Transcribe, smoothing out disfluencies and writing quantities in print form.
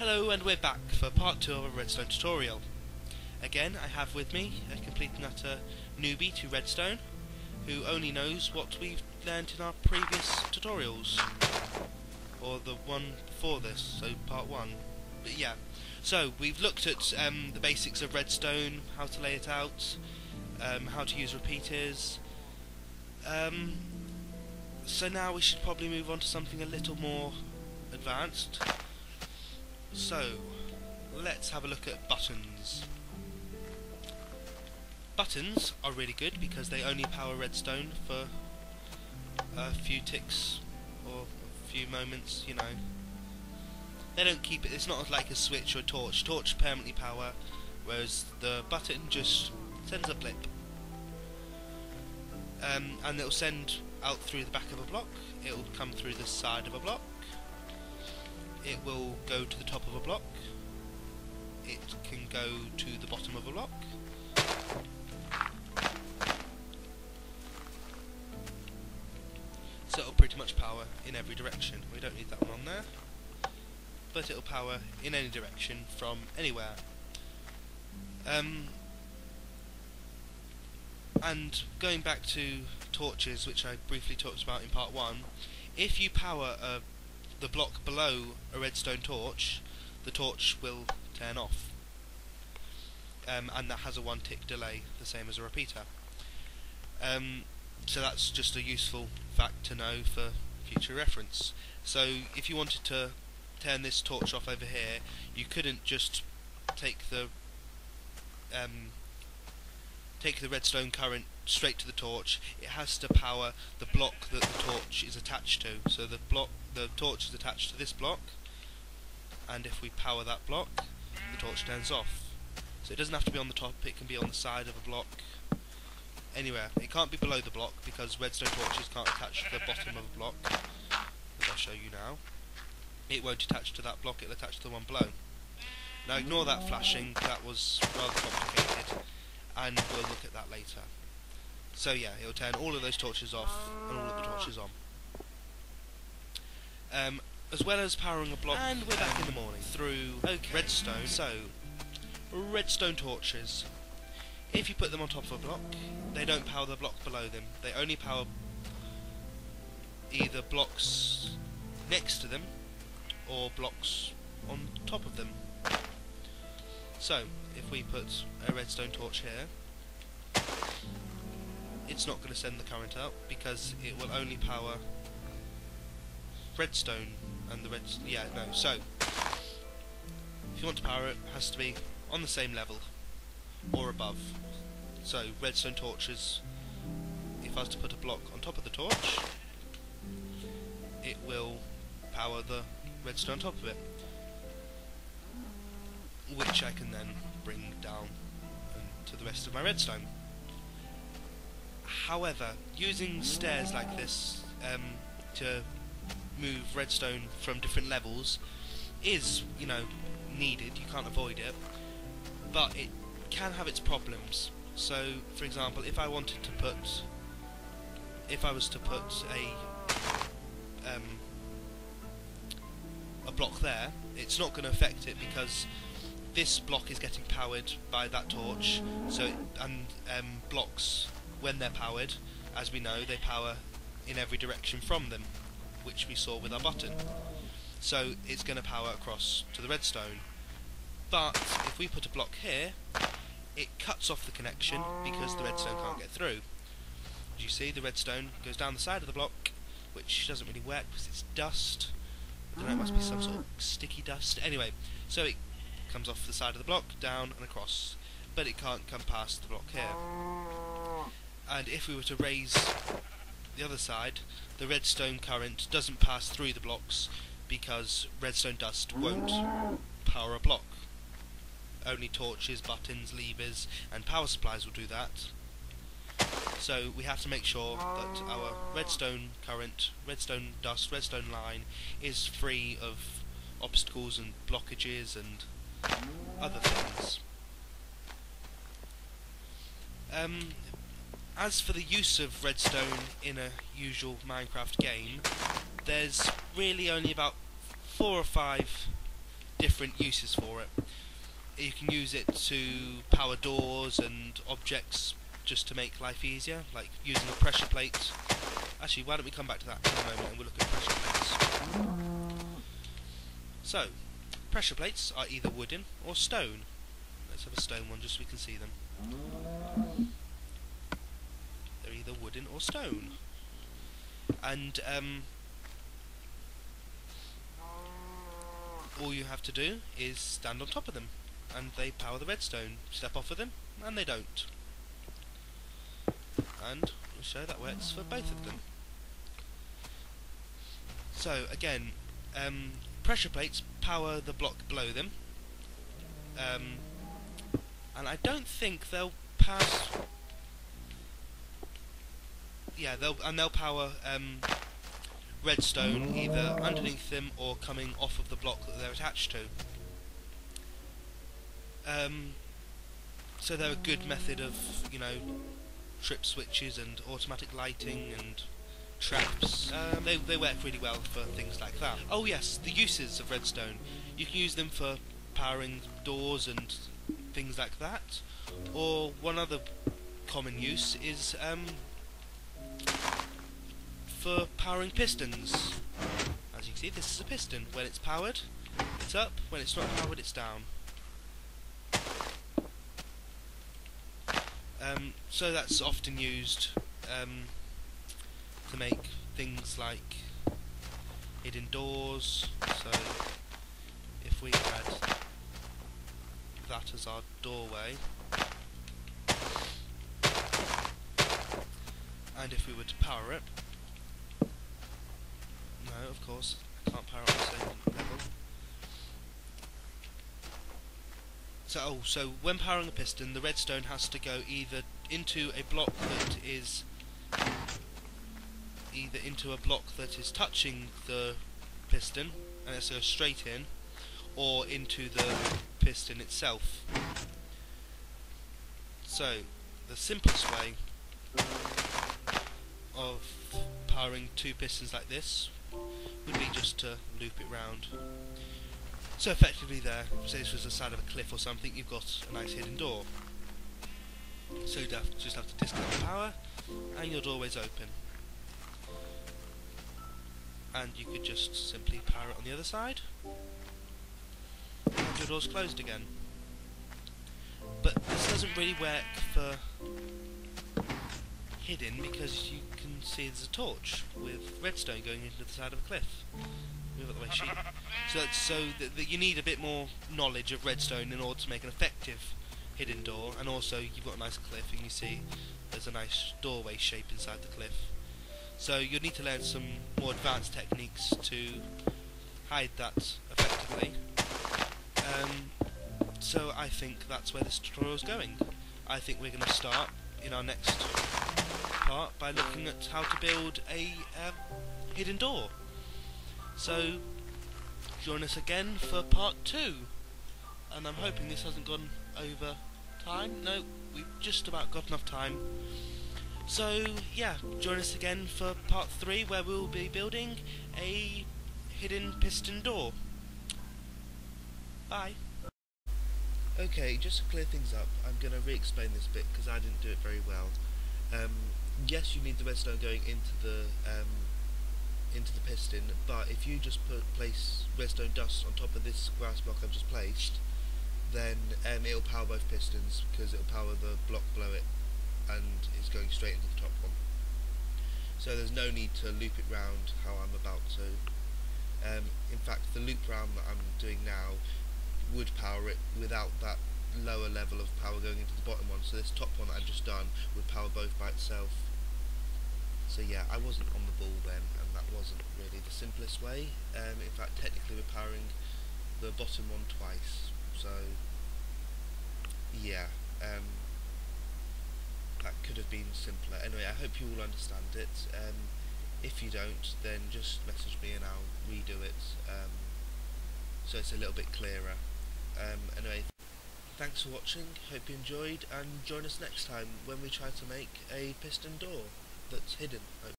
Hello, and we're back for part 2 of a redstone tutorial. Again, I have with me a complete and utter newbie to redstone, who only knows what we've learnt in our previous tutorials, or the one before this, so part 1. But yeah, so we've looked at the basics of redstone, how to lay it out, how to use repeaters. So now we should probably move on to something a little more advanced. So, let's have a look at buttons. Buttons are really good because they only power redstone for a few ticks or a few moments, you know. They don't keep it, it's not like a switch or a torch. Torch permanently power, whereas the button just sends a blip. And it'll send out through the back of a block, it'll come through the side of a block, it will go to the top of a block, it can go to the bottom of a block, so it'll pretty much power in every direction. We don't need that one on there, but it'll power in any direction from anywhere. And going back to torches, which I briefly talked about in part 1, if you power the block below a redstone torch, the torch will turn off, and that has a 1 tick delay, the same as a repeater. So that's just a useful fact to know for future reference. So if you wanted to turn this torch off over here, you couldn't just take the redstone current straight to the torch. It has to power the block that the torch is attached to. So the torch is attached to this block, and if we power that block, the torch turns off. So it doesn't have to be on the top, it can be on the side of a block, anywhere. It can't be below the block because redstone torches can't attach to the bottom of a block, as I'll show you now. It won't attach to that block, it'll attach to the one below. Now ignore that flashing, that was rather complicated, and we'll look at that later. So yeah, it'll turn all of those torches off and all of the torches on. As well as powering a block, and we're back in the morning through redstone. So, redstone torches. If you put them on top of a block, they don't power the block below them. They only power either blocks next to them or blocks on top of them. So, if we put a redstone torch here, it's not going to send the current out because it will only power redstone and the so if you want to power it, it has to be on the same level or above. So redstone torches, if I was to put a block on top of the torch, it will power the redstone on top of it, which I can then bring down to the rest of my redstone. However, using stairs like this to move redstone from different levels is, you know, needed. You can't avoid it, but it can have its problems. So, for example, if I was to put a block there, it's not going to affect it because this block is getting powered by that torch. So, blocks, when they're powered, as we know, they power in every direction from them, which we saw with our button. So it's going to power across to the redstone. But if we put a block here, it cuts off the connection because the redstone can't get through. As you see, the redstone goes down the side of the block, which doesn't really work because it's dust. I don't know, it must be some sort of sticky dust. Anyway, so it comes off the side of the block, down and across, but it can't come past the block here. And if we were to raise the other side, the redstone current doesn't pass through the blocks because redstone dust won't power a block. Only torches, buttons, levers and power supplies will do that. So we have to make sure that our redstone current, redstone dust, redstone line is free of obstacles and blockages and other things. As for the use of redstone in a usual Minecraft game, there's really only about 4 or 5 different uses for it. You can use it to power doors and objects just to make life easier, like using a pressure plate. Actually, why don't we come back to that in a moment and we'll look at pressure plates. So, pressure plates are either wooden or stone. Let's have a stone one just so we can see them. They're either wooden or stone. And all you have to do is stand on top of them and they power the redstone. Step off of them and they don't. And we'll show that works for both of them. So again, pressure plates power the block below them, and I don't think they'll pass. Yeah, they'll power redstone either underneath them or coming off of the block that they're attached to. So they're a good method of, you know, trip switches and automatic lighting and traps. They work really well for things like that. Oh yes, the uses of redstone. You can use them for powering doors and things like that. Or one other common use is for powering pistons. As you can see, this is a piston. When it's powered, it's up. When it's not powered, it's down. So that's often used to make things like hidden doors. So if we had that as our doorway, and if we were to power it, no, of course, I can't power it on the same level. So when powering a piston, the redstone has to go either into a block that is touching the piston, and it's go straight in, or into the piston itself. So the simplest way of powering two pistons like this would be just to loop it round. So effectively there, say this was the side of a cliff or something, you've got a nice hidden door. So you just have to disconnect the power and your doorway's open. And you could just simply power it on the other side and your door's closed again. But this doesn't really work for hidden because you can see there's a torch with redstone going into the side of a cliff. Move out the way, sheep. So you need a bit more knowledge of redstone in order to make an effective hidden door, and also you've got a nice cliff and you see there's a nice doorway shape inside the cliff. So you'll need to learn some more advanced techniques to hide that effectively. So I think that's where this tutorial is going. I think we're going to start in our next part by looking at how to build a hidden door. So join us again for part 2, and I'm hoping this hasn't gone over time. No, we've just about got enough time. So yeah, join us again for part 3 where we'll be building a hidden piston door. Bye. Okay, just to clear things up, I'm going to re-explain this bit because I didn't do it very well. Yes, you need the redstone going into the piston, but if you just place redstone dust on top of this grass block I've just placed, then it'll power both pistons because it'll power the block below it and it's going straight into the top one. So there's no need to loop it round how I'm about to. In fact, the loop round that I'm doing now would power it without that lower level of power going into the bottom one, so this top one that I've just done would power both by itself. So yeah, I wasn't on the ball then, and that wasn't really the simplest way. In fact, technically we're powering the bottom one twice, so yeah, that could have been simpler. Anyway, I hope you all understand it. If you don't, then just message me and I'll redo it, so it's a little bit clearer. Anyway, thanks for watching, hope you enjoyed, and join us next time when we try to make a piston door that's hidden.